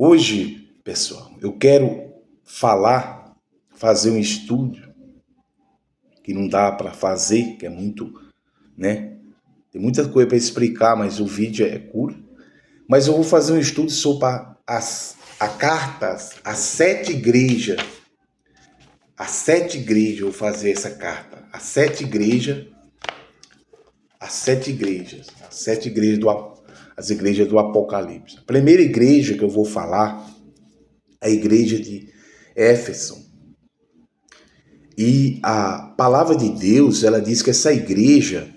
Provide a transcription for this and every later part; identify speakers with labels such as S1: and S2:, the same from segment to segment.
S1: Hoje, pessoal, eu quero fazer um estudo que não dá para fazer, que é muito, né? Tem muita coisa para explicar, mas o vídeo é curto. Mas eu vou fazer um estudo sobre as cartas, as 7 igrejas. As 7 igrejas, eu vou fazer essa carta. As 7 igrejas as igrejas do Apocalipse. A primeira igreja que eu vou falar é a igreja de Éfeso. E a palavra de Deus, ela diz que essa igreja,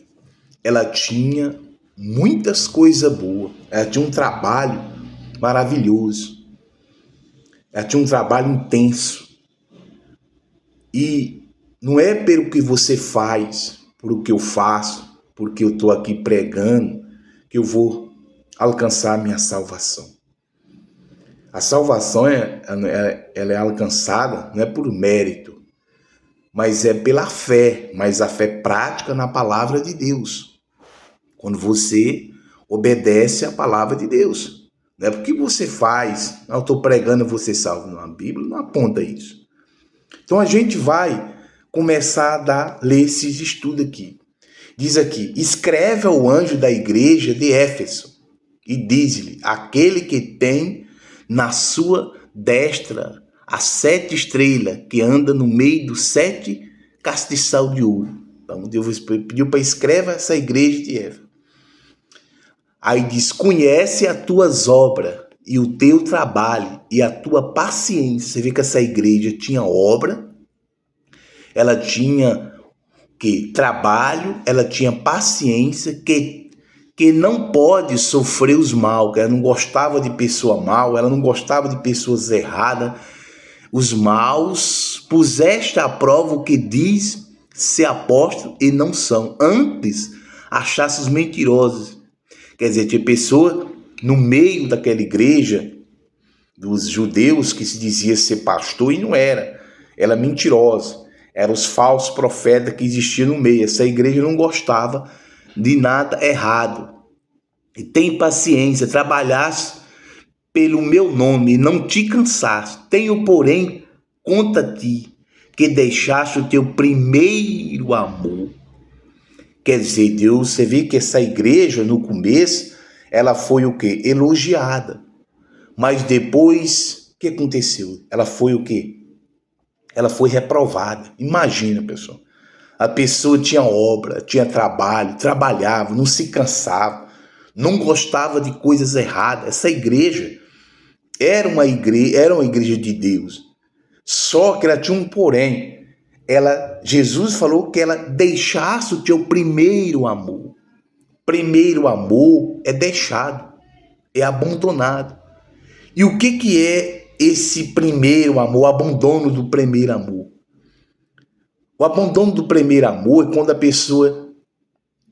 S1: ela tinha muitas coisas boas. Ela tinha um trabalho maravilhoso. Ela tinha um trabalho intenso. E não é pelo que você faz, por o que eu faço, porque eu estou aqui pregando, que eu vou alcançar a minha salvação. A salvação ela é alcançada não é por mérito, mas é pela fé, mas a fé prática na palavra de Deus. Quando você obedece à palavra de Deus. Não é porque você faz, eu estou pregando e você salvo. Não, a Bíblia não aponta isso. Então a gente vai começar a ler esses estudos aqui. Diz aqui: escreve ao anjo da igreja de Éfeso e diz-lhe: aquele que tem na sua destra as 7 estrelas, que anda no meio dos 7 castiçal de ouro. Então Deus pediu para escrever essa igreja de Éfeso. Aí diz: conhece as tuas obras e o teu trabalho e a tua paciência. Você vê que essa igreja tinha obra, ela tinha trabalho, ela tinha paciência, que não pode sofrer os mal, que ela não gostava de pessoa mal, ela não gostava de pessoas erradas. Os maus puseste à prova o que diz ser apóstolo e não são. Antes achasse os mentirosos. Quer dizer, tinha pessoa no meio daquela igreja dos judeus que se dizia ser pastor e não era. Ela mentirosa. Eram os falsos profetas que existiam no meio. Essa igreja não gostava de nada errado. E tem paciência, trabalhasse pelo meu nome e não te cansaste. Tenho, porém, contra ti, que deixaste o teu primeiro amor. Quer dizer, Deus, você vê que essa igreja, no começo, ela foi o quê? Elogiada. Mas depois, o que aconteceu? Ela foi o quê? Ela foi reprovada. Imagina, pessoal. A pessoa tinha obra, tinha trabalho, trabalhava, não se cansava, não gostava de coisas erradas. Essa igreja era uma igreja de Deus. Só que ela tinha um porém. Jesus falou que ela deixasse o teu primeiro amor. Primeiro amor é deixado, é abandonado. E o que é esse primeiro amor, o abandono do primeiro amor? O abandono do primeiro amor é quando a pessoa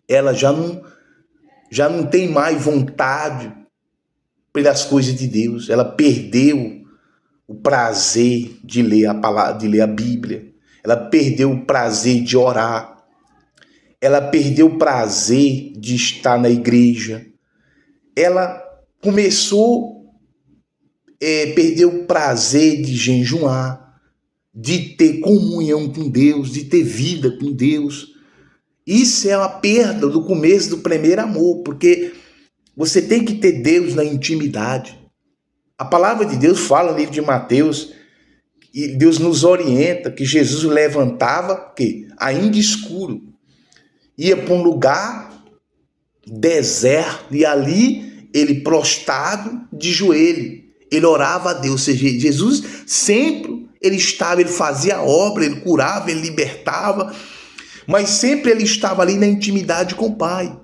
S1: ela já não tem mais vontade pelas coisas de Deus. Ela perdeu o prazer de ler a palavra, de ler a Bíblia. Ela perdeu o prazer de orar. Ela perdeu o prazer de estar na igreja. Ela começou perdeu o prazer de jejuar, de ter comunhão com Deus, de ter vida com Deus. Isso é uma perda do começo do primeiro amor, porque você tem que ter Deus na intimidade. A palavra de Deus fala no livro de Mateus, e Deus nos orienta que Jesus levantava ainda escuro, ia para um lugar deserto e ali ele prostrado de joelho, ele orava a Deus. Ou seja, Jesus sempre ele fazia a obra, ele curava, ele libertava, mas sempre ele estava ali na intimidade com o Pai.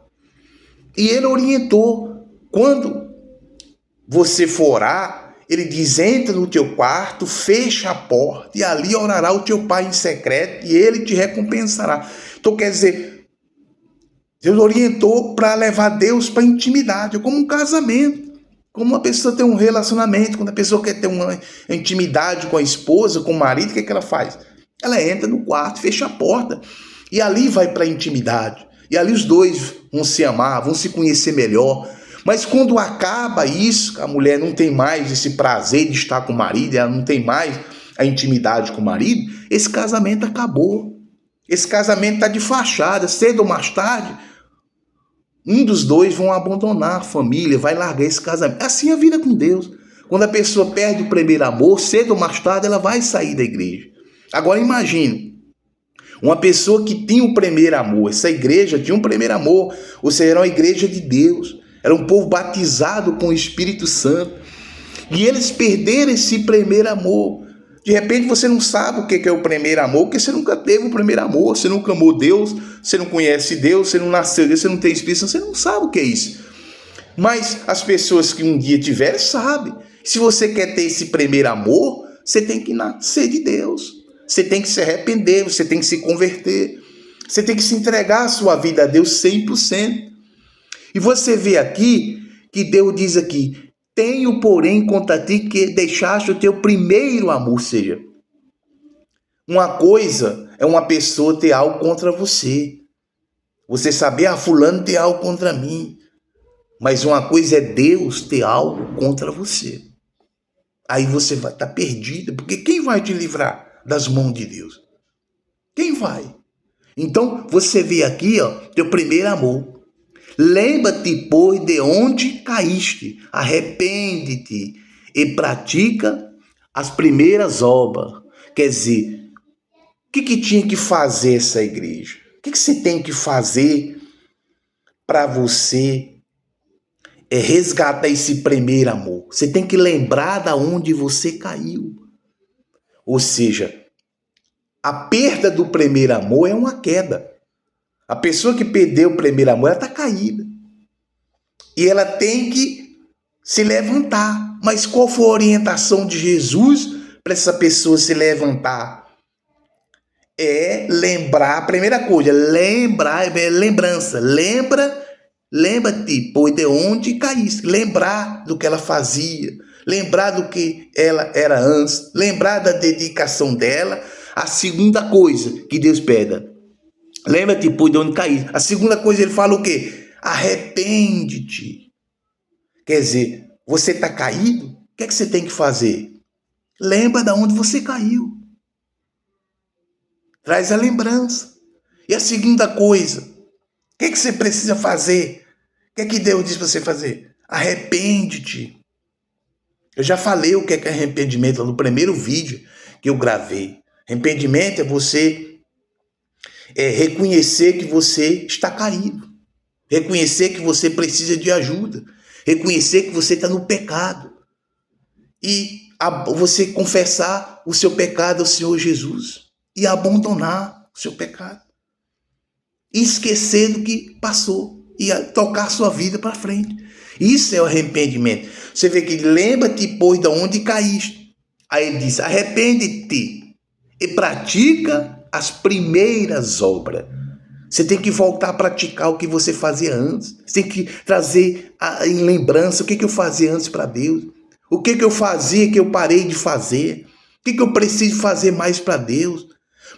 S1: E ele orientou: quando você for orar, ele diz: entra no teu quarto, fecha a porta e ali orará o teu Pai em secreto e ele te recompensará. Então quer dizer, Deus orientou para levar Deus para a intimidade, como um casamento. Como uma pessoa tem um relacionamento, quando a pessoa quer ter uma intimidade com a esposa, com o marido, o que ela faz? Ela entra no quarto, fecha a porta e ali vai para a intimidade. E ali os dois vão se amar, vão se conhecer melhor. Mas quando acaba isso, a mulher não tem mais esse prazer de estar com o marido, ela não tem mais a intimidade com o marido, esse casamento acabou. Esse casamento está de fachada. Cedo ou mais tarde, um dos dois vão abandonar a família, vai largar esse casamento. Assim é a vida com Deus. Quando a pessoa perde o primeiro amor, cedo ou mais tarde ela vai sair da igreja. Agora imagine, uma pessoa que tinha o primeiro amor, essa igreja tinha um primeiro amor, ou seja, era uma igreja de Deus, era um povo batizado com o Espírito Santo, e eles perderam esse primeiro amor. De repente você não sabe o que é o primeiro amor, porque você nunca teve o primeiro amor, você nunca amou Deus, você não conhece Deus, você não nasceu Deus, você não tem Espírito Santo, você não sabe o que é isso. Mas as pessoas que um dia tiverem sabem. Se você quer ter esse primeiro amor, você tem que nascer de Deus. Você tem que se arrepender, você tem que se converter. Você tem que se entregar a sua vida a Deus 100%. E você vê aqui que Deus diz aqui: tenho, porém, contra ti que deixaste o teu primeiro amor. Ou seja, uma coisa é uma pessoa ter algo contra você. Você saber, fulano tem algo contra mim. Mas uma coisa é Deus ter algo contra você. Aí você vai estar perdido, porque quem vai te livrar das mãos de Deus? Quem vai? Então, você vê aqui, teu primeiro amor. Lembra-te, pois, de onde caíste, arrepende-te e pratica as primeiras obras. Quer dizer, o que tinha que fazer essa igreja? O que você tem que fazer para você resgatar esse primeiro amor? Você tem que lembrar de onde você caiu. Ou seja, a perda do primeiro amor é uma queda. A pessoa que perdeu o primeiro amor, ela está caída. E ela tem que se levantar. Mas qual foi a orientação de Jesus para essa pessoa se levantar? É lembrar, a primeira coisa, lembrar, lembrança. Lembra-te, pois, de onde caíste. Lembrar do que ela fazia. Lembrar do que ela era antes. Lembrar da dedicação dela. A segunda coisa que Deus pede: lembra-te, pois, de onde caíste. A segunda coisa, ele fala o quê? Arrepende-te. Quer dizer, você está caído? O que é que você tem que fazer? Lembra de onde você caiu. Traz a lembrança. E a segunda coisa, o que é que você precisa fazer? O que é que Deus diz para você fazer? Arrepende-te. Eu já falei o que é arrependimento no primeiro vídeo que eu gravei. Arrependimento é você reconhecer que você está caído. Reconhecer que você precisa de ajuda. Reconhecer que você está no pecado. E você confessar o seu pecado ao Senhor Jesus. E abandonar o seu pecado. E esquecer do que passou. E tocar sua vida para frente. Isso é o arrependimento. Você vê que lembra-te, pois, de onde caíste. Aí ele diz: arrepende-te e pratica as primeiras obras. Você tem que voltar a praticar o que você fazia antes. Você tem que trazer em lembrança o que eu fazia antes para Deus. O que eu fazia que eu parei de fazer. O que eu preciso fazer mais para Deus.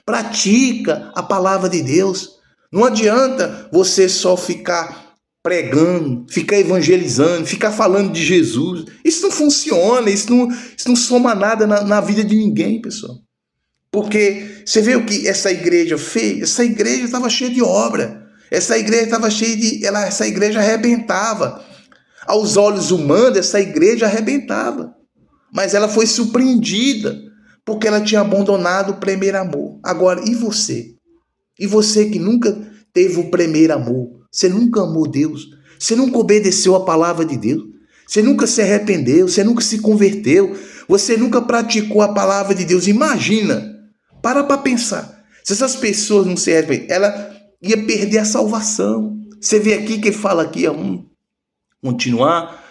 S1: Pratica a palavra de Deus. Não adianta você só ficar pregando, ficar evangelizando, ficar falando de Jesus. Isso não funciona, isso não soma nada na vida de ninguém, pessoal. Porque você vê o que essa igreja fez? Essa igreja estava cheia de obra. Essa igreja estava cheia de... essa igreja arrebentava. Aos olhos humanos, essa igreja arrebentava. Mas ela foi surpreendida, porque ela tinha abandonado o primeiro amor. Agora, e você? E você que nunca teve o primeiro amor? Você nunca amou Deus? Você nunca obedeceu a palavra de Deus? Você nunca se arrependeu? Você nunca se converteu? Você nunca praticou a palavra de Deus? Imagina! Para pensar. Se essas pessoas não se arrependem, ela ia perder a salvação. Você vê aqui que fala aqui, vamos continuar.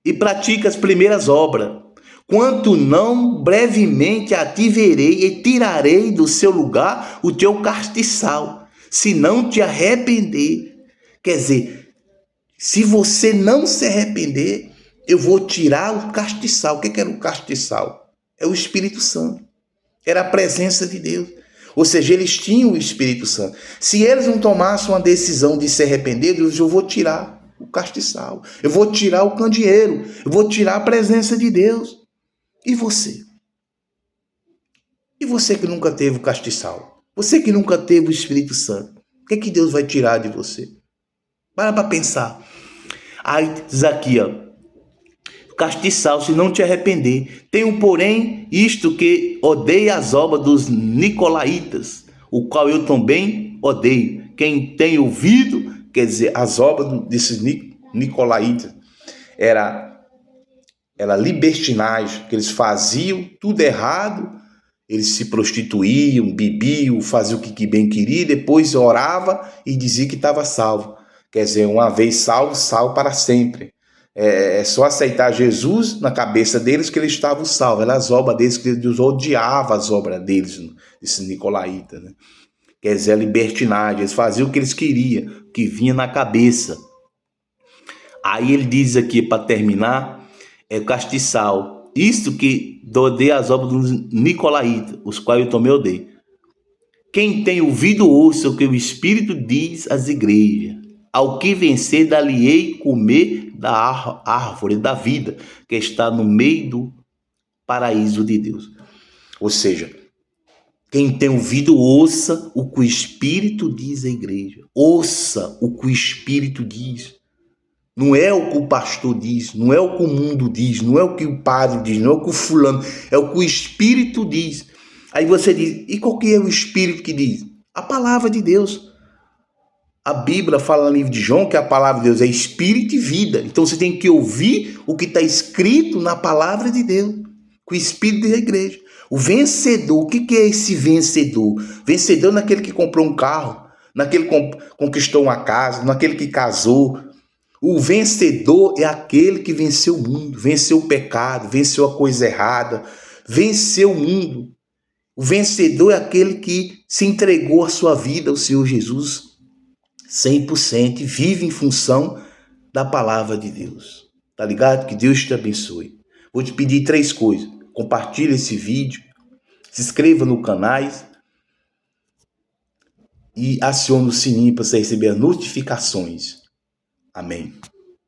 S1: E pratica as primeiras obras. Quanto não, brevemente a ti verei e tirarei do seu lugar o teu castiçal, se não te arrepender. Quer dizer, se você não se arrepender, eu vou tirar o castiçal. O que era o castiçal? É o Espírito Santo. Era a presença de Deus. Ou seja, eles tinham o Espírito Santo. Se eles não tomassem uma decisão de se arrepender, Deus, eu vou tirar. o castiçal. Eu vou tirar o candeeiro. Eu vou tirar a presença de Deus. E você? E você que nunca teve o castiçal? Você que nunca teve o Espírito Santo? O que é que Deus vai tirar de você? Para pensar. Aí diz aqui, ó. Castiçal, se não te arrepender. Tenho, porém, isto que odeia as obras dos nicolaítas, o qual eu também odeio. Quem tem ouvido, quer dizer, as obras desses nicolaítas, era libertinagem, que eles faziam tudo errado, eles se prostituíam, bebiam, faziam o que bem queria, depois orava e dizia que estava salvo. Quer dizer, uma vez salvo, salvo para sempre. É só aceitar Jesus na cabeça deles que eles estavam salvos. Eram as obras deles, que Deus odiava as obras deles, esses nicolaítas, né? Quer dizer, a libertinagem. Eles faziam o que eles queriam, o que vinha na cabeça. Aí ele diz aqui, para terminar, o castiçal. Isto que odeia as obras dos nicolaítas, os quais eu também odeio. Quem tem ouvido, ouça o que o Espírito diz às igrejas. Ao que vencer, dali-ei comer da árvore da vida, que está no meio do paraíso de Deus. Ou seja, quem tem ouvido, ouça o que o Espírito diz à igreja. Ouça o que o Espírito diz. Não é o que o pastor diz, não é o que o mundo diz, não é o que o padre diz, não é o que o fulano, é o que o Espírito diz. Aí você diz, e qual que é o Espírito que diz? A palavra de Deus. A Bíblia fala no livro de João que a palavra de Deus é espírito e vida. Então você tem que ouvir o que está escrito na palavra de Deus, com o Espírito da igreja. O vencedor, o que é esse vencedor? Vencedor naquele que comprou um carro, naquele que conquistou uma casa, naquele que casou. O vencedor é aquele que venceu o mundo, venceu o pecado, venceu a coisa errada, venceu o mundo. O vencedor é aquele que se entregou a sua vida ao Senhor Jesus 100% e vive em função da palavra de Deus. Tá ligado? Que Deus te abençoe. Vou te pedir 3 coisas. Compartilhe esse vídeo, se inscreva no canal e acione o sininho para você receber as notificações. Amém.